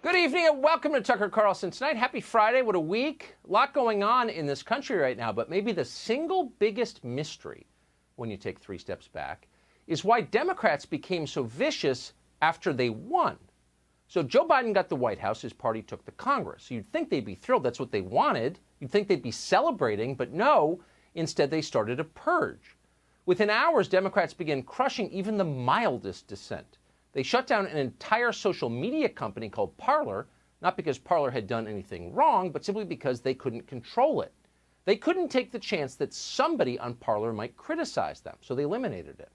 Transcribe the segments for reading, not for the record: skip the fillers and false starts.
Good evening and welcome to Tucker Carlson Tonight. Happy Friday. What a week. A lot going on in this country right now, but maybe the single biggest mystery, when you take 3 steps back, is why Democrats became so vicious after they won. So Joe Biden got the White House, his party took the Congress. So you'd think they'd be thrilled. That's what they wanted. You'd think they'd be celebrating, but no, instead they started a purge. Within hours, Democrats began crushing even the mildest dissent. They shut down an entire social media company called Parler, not because Parler had done anything wrong, but simply because they couldn't control it. They couldn't take the chance that somebody on Parler might criticize them, so they eliminated it.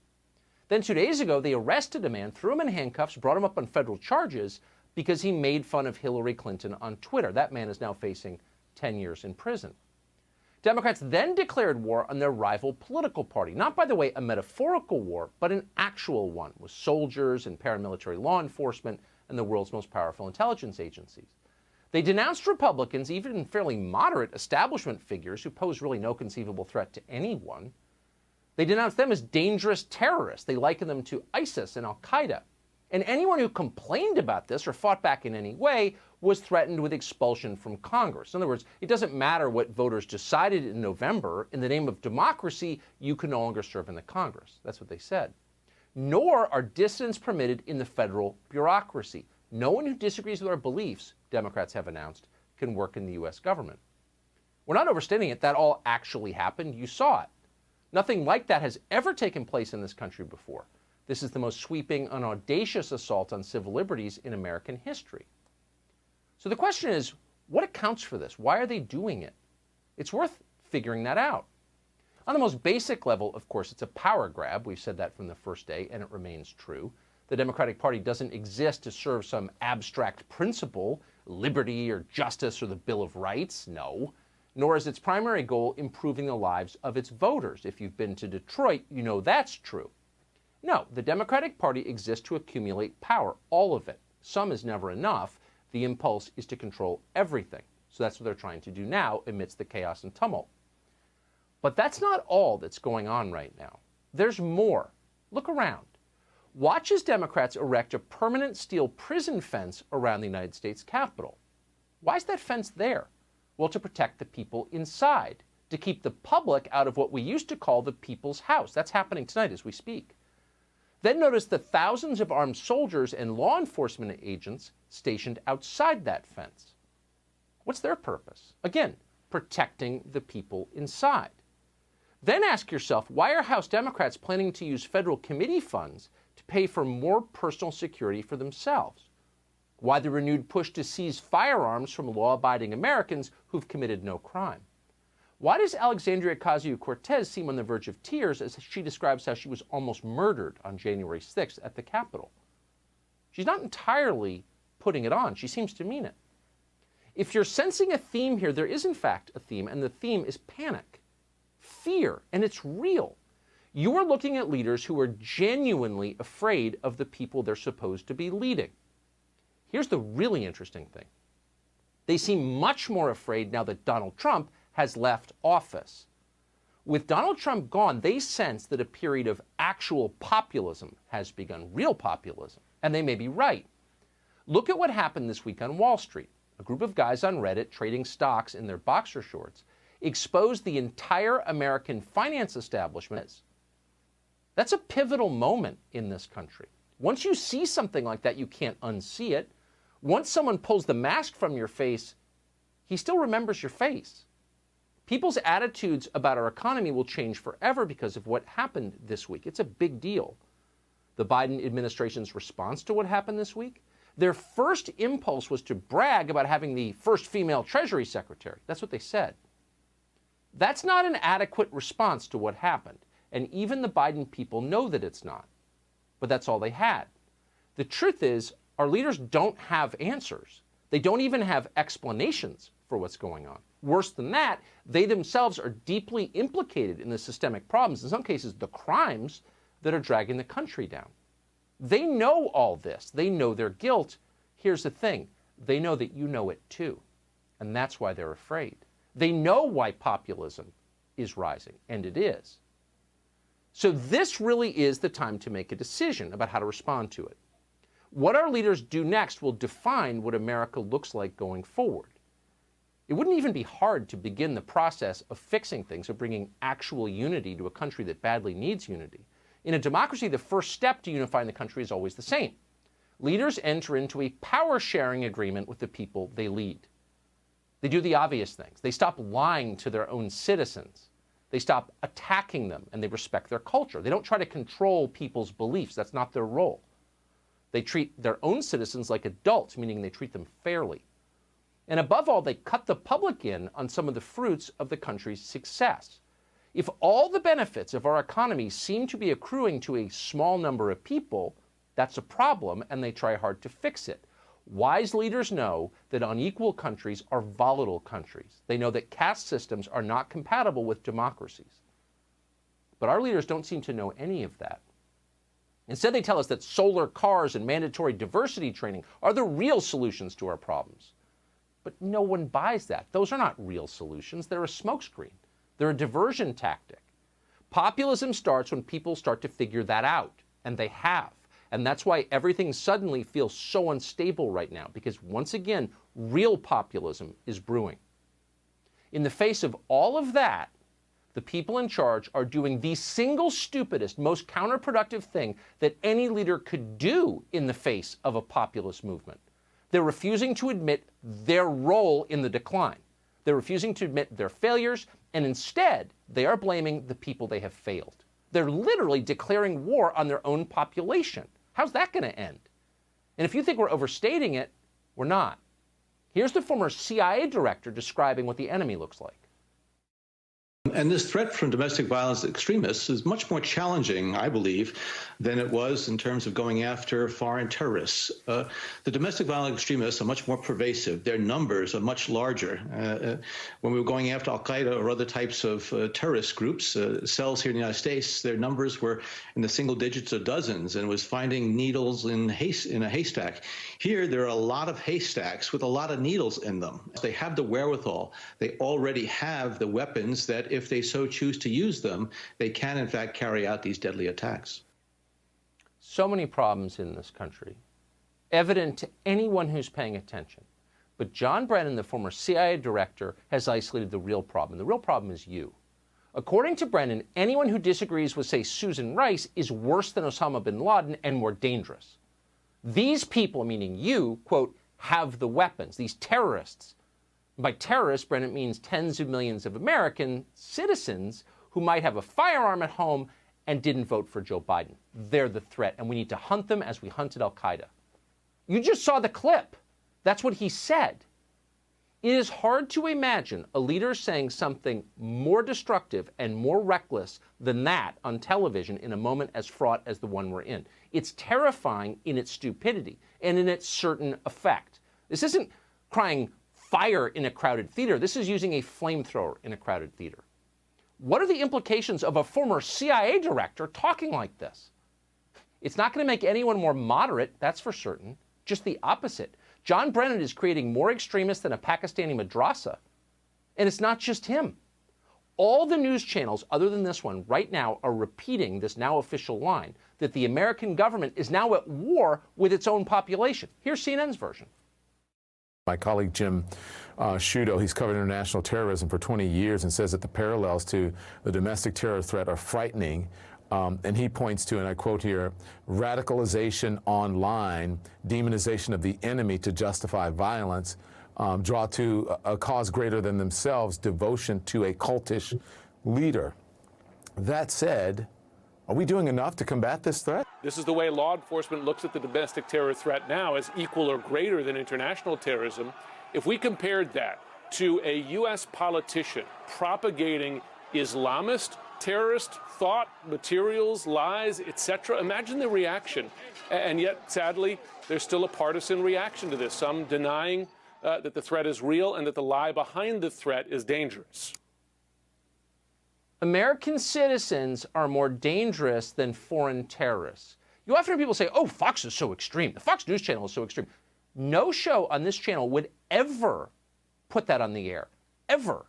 Then 2 days ago, they arrested a man, threw him in handcuffs, brought him up on federal charges because he made fun of Hillary Clinton on Twitter. That man is now facing 10 years in prison. Democrats then declared war on their rival political party. Not, by the way, a metaphorical war, but an actual one with soldiers and paramilitary law enforcement and the world's most powerful intelligence agencies. They denounced Republicans, even fairly moderate establishment figures who pose really no conceivable threat to anyone. They denounced them as dangerous terrorists. They likened them to ISIS and al-Qaeda. And anyone who complained about this or fought back in any way was threatened with expulsion from Congress. In other words, it doesn't matter what voters decided in November. In the name of democracy, you can no longer serve in the Congress. That's what they said. Nor are dissidents permitted in the federal bureaucracy. No one who disagrees with our beliefs, Democrats have announced, can work in the U.S. government. We're not overstating it. That all actually happened. You saw it. Nothing like that has ever taken place in this country before. This is the most sweeping and audacious assault on civil liberties in American history. So the question is, what accounts for this? Why are they doing it? It's worth figuring that out. On the most basic level, of course, it's a power grab. We've said that from the first day, and it remains true. The Democratic Party doesn't exist to serve some abstract principle, liberty or justice or the Bill of Rights. No. Nor is its primary goal improving the lives of its voters. If you've been to Detroit, you know that's true. No, the Democratic Party exists to accumulate power, all of it. Some is never enough. The impulse is to control everything. So that's what they're trying to do now amidst the chaos and tumult. But that's not all that's going on right now. There's more. Look around. Watch as Democrats erect a permanent steel prison fence around the United States Capitol. Why is that fence there? Well, to protect the people inside, to keep the public out of what we used to call the people's house. That's happening tonight as we speak. Then notice the thousands of armed soldiers and law enforcement agents stationed outside that fence. What's their purpose? Again, protecting the people inside. Then ask yourself, why are House Democrats planning to use federal committee funds to pay for more personal security for themselves? Why the renewed push to seize firearms from law-abiding Americans who've committed no crime? Why does Alexandria Ocasio-Cortez seem on the verge of tears as she describes how she was almost murdered on January 6th at the Capitol? She's not entirely putting it on. She seems to mean it. If you're sensing a theme here, there is in fact a theme, and the theme is panic, fear, and it's real. You are looking at leaders who are genuinely afraid of the people they're supposed to be leading. Here's the really interesting thing. They seem much more afraid now that Donald Trump has left office. With Donald Trump gone, they sense that a period of actual populism has begun, real populism, and they may be right. Look at what happened this week on Wall Street. A group of guys on Reddit trading stocks in their boxer shorts exposed the entire American finance establishment. That's a pivotal moment in this country. Once you see something like that, you can't unsee it. Once someone pulls the mask from your face, he still remembers your face. People's attitudes about our economy will change forever because of what happened this week. It's a big deal. The Biden administration's response to what happened this week, their first impulse was to brag about having the first female Treasury Secretary. That's what they said. That's not an adequate response to what happened. And even the Biden people know that it's not. But that's all they had. The truth is, our leaders don't have answers. They don't even have explanations for what's going on. Worse than that, they themselves are deeply implicated in the systemic problems, in some cases the crimes that are dragging the country down. They know all this. They know their guilt. Here's the thing. They know that you know it too. And that's why they're afraid. They know why populism is rising, and it is. So this really is the time to make a decision about how to respond to it. What our leaders do next will define what America looks like going forward. It wouldn't even be hard to begin the process of fixing things, of bringing actual unity to a country that badly needs unity. In a democracy, the first step to unifying the country is always the same. Leaders enter into a power-sharing agreement with the people they lead. They do the obvious things. They stop lying to their own citizens. They stop attacking them, and they respect their culture. They don't try to control people's beliefs. That's not their role. They treat their own citizens like adults, meaning they treat them fairly. And above all, they cut the public in on some of the fruits of the country's success. If all the benefits of our economy seem to be accruing to a small number of people, that's a problem, and they try hard to fix it. Wise leaders know that unequal countries are volatile countries. They know that caste systems are not compatible with democracies. But our leaders don't seem to know any of that. Instead, they tell us that solar cars and mandatory diversity training are the real solutions to our problems. But no one buys that. Those are not real solutions. They're a smokescreen. They're a diversion tactic. Populism starts when people start to figure that out, and they have. And that's why everything suddenly feels so unstable right now, because once again, real populism is brewing. In the face of all of that, the people in charge are doing the single stupidest, most counterproductive thing that any leader could do in the face of a populist movement. They're refusing to admit their role in the decline. They're refusing to admit their failures, and instead, they are blaming the people they have failed. They're literally declaring war on their own population. How's that going to end? And if you think we're overstating it, we're not. Here's the former CIA director describing what the enemy looks like. And this threat from domestic violence extremists is much more challenging, I believe, than it was in terms of going after foreign terrorists. The domestic violence extremists are much more pervasive. Their numbers are much larger. When we were going after al-Qaeda or other types of terrorist groups, cells here in the United States, their numbers were in the single digits of dozens, and was finding needles in a haystack. Here, there are a lot of haystacks with a lot of needles in them. They have the wherewithal. They already have the weapons that, if they so choose to use them, they can, in fact, carry out these deadly attacks. So many problems in this country, evident to anyone who's paying attention. But John Brennan, the former CIA director, has isolated the real problem. The real problem is you. According to Brennan, anyone who disagrees with, say, Susan Rice is worse than Osama bin Laden and more dangerous. These people, meaning you, quote, have the weapons. These terrorists. By terrorists, Brennan means tens of millions of American citizens who might have a firearm at home and didn't vote for Joe Biden. They're the threat, and we need to hunt them as we hunted al-Qaeda. You just saw the clip. That's what he said. It is hard to imagine a leader saying something more destructive and more reckless than that on television in a moment as fraught as the one we're in. It's terrifying in its stupidity and in its certain effect. This isn't crying fire in a crowded theater. This is using a flamethrower in a crowded theater. What are the implications of a former CIA director talking like this? It's not going to make anyone more moderate, that's for certain. Just the opposite. John Brennan is creating more extremists than a Pakistani madrasa. And it's not just him. All the news channels, other than this one, right now are repeating this now official line that the American government is now at war with its own population. Here's CNN's version. My colleague Jim Sciutto, he's covered international terrorism for 20 years and says that the parallels to the domestic terror threat are frightening. And he points to, and I quote here, radicalization online, demonization of the enemy to justify violence, draw to a cause greater than themselves, devotion to a cultish leader. That said, are we doing enough to combat this threat? This is the way law enforcement looks at the domestic terror threat now, as equal or greater than international terrorism. If we compared that to a U.S. politician propagating Islamist terrorist thought, materials, lies, etc., imagine the reaction. And yet, sadly, there's still a partisan reaction to this, some denying that the threat is real and that the lie behind the threat is dangerous. American citizens are more dangerous than foreign terrorists. You often hear people say, oh, Fox is so extreme. The Fox News channel is so extreme. No show on this channel would ever put that on the air, ever.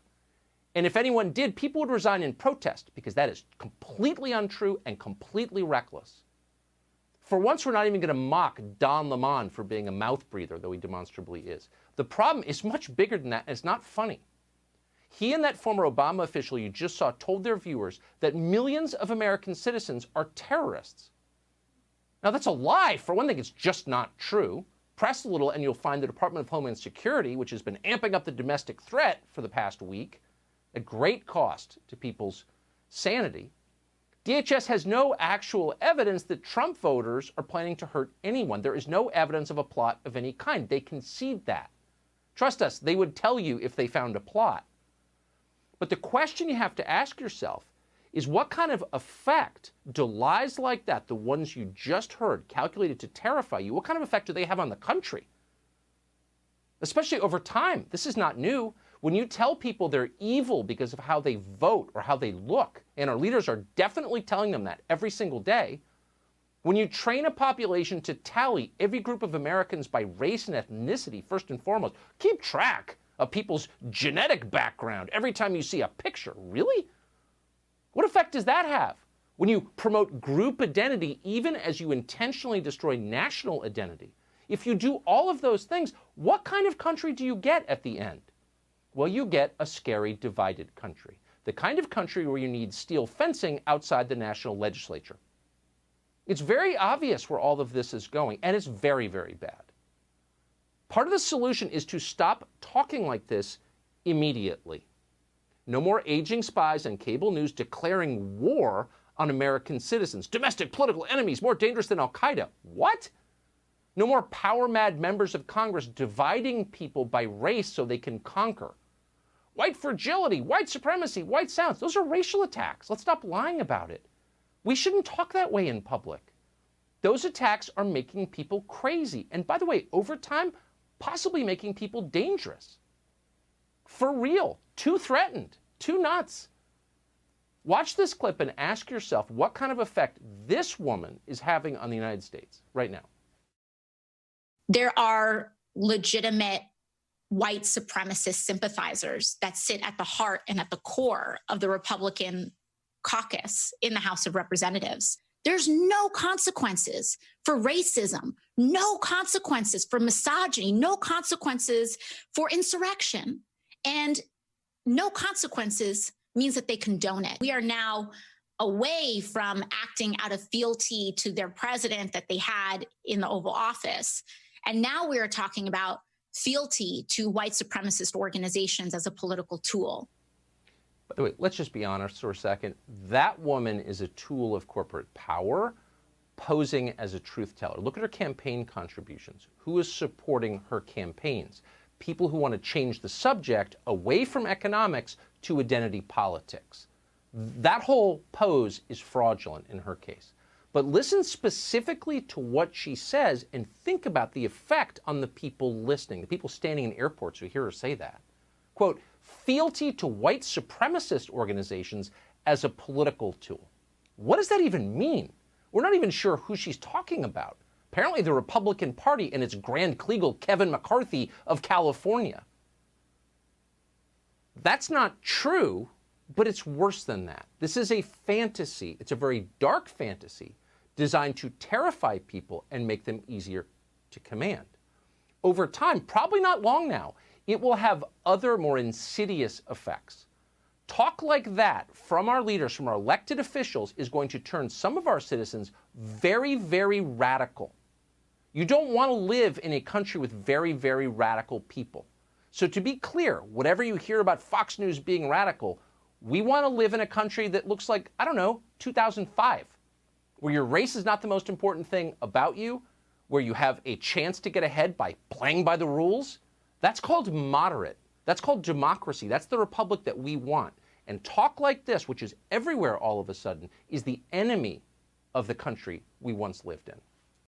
And if anyone did, people would resign in protest because that is completely untrue and completely reckless. For once, we're not even going to mock Don Lemon for being a mouth breather, though he demonstrably is. The problem is much bigger than that, and it's not funny. He and that former Obama official you just saw told their viewers that millions of American citizens are terrorists. Now, that's a lie. For one thing, it's just not true. Press a little and you'll find the Department of Homeland Security, which has been amping up the domestic threat for the past week, at great cost to people's sanity. DHS has no actual evidence that Trump voters are planning to hurt anyone. There is no evidence of a plot of any kind. They concede that. Trust us, they would tell you if they found a plot. But the question you have to ask yourself is what kind of effect do lies like that, the ones you just heard, calculated to terrify you, what kind of effect do they have on the country? Especially over time. This is not new. When you tell people they're evil because of how they vote or how they look, and our leaders are definitely telling them that every single day, when you train a population to tally every group of Americans by race and ethnicity, first and foremost, keep track of people's genetic background every time you see a picture. Really? What effect does that have? When you promote group identity, even as you intentionally destroy national identity, if you do all of those things, what kind of country do you get at the end? Well, you get a scary, divided country. The kind of country where you need steel fencing outside the national legislature. It's very obvious where all of this is going, and it's very, very bad. Part of the solution is to stop talking like this immediately. No more aging spies on cable news declaring war on American citizens. Domestic political enemies more dangerous than Al-Qaeda. What? No more power-mad members of Congress dividing people by race so they can conquer. White fragility, white supremacy, white sounds. Those are racial attacks. Let's stop lying about it. We shouldn't talk that way in public. Those attacks are making people crazy. And by the way, over time, possibly making people dangerous. For real. Too threatened. Too nuts. Watch this clip and ask yourself what kind of effect this woman is having on the United States right now. There are legitimate white supremacist sympathizers that sit at the heart and at the core of the Republican caucus in the House of Representatives. There's no consequences for racism, no consequences for misogyny, no consequences for insurrection, and no consequences means that they condone it. We are now away from acting out of fealty to their president that they had in the Oval Office. And now we are talking about fealty to white supremacist organizations as a political tool. By the way, let's just be honest for a second. That woman is a tool of corporate power posing as a truth teller. Look at her campaign contributions. Who is supporting her campaigns? People who want to change the subject away from economics to identity politics. That whole pose is fraudulent in her case. But listen specifically to what she says and think about the effect on the people listening, the people standing in airports who hear her say that. Quote, fealty to white supremacist organizations as a political tool. What does that even mean? We're not even sure who she's talking about. Apparently the Republican Party and its Grand Kleagle Kevin McCarthy of California. That's not true, but it's worse than that. This is a fantasy. It's a very dark fantasy designed to terrify people and make them easier to command. Over time, probably not long now, it will have other more insidious effects. Talk like that from our leaders, from our elected officials, is going to turn some of our citizens very, very radical. You don't want to live in a country with very, very radical people. So to be clear, whatever you hear about Fox News being radical, we want to live in a country that looks like, I don't know, 2005, where your race is not the most important thing about you, where you have a chance to get ahead by playing by the rules. That's called moderate. That's called democracy. That's the republic that we want. And talk like this, which is everywhere all of a sudden, is the enemy of the country we once lived in.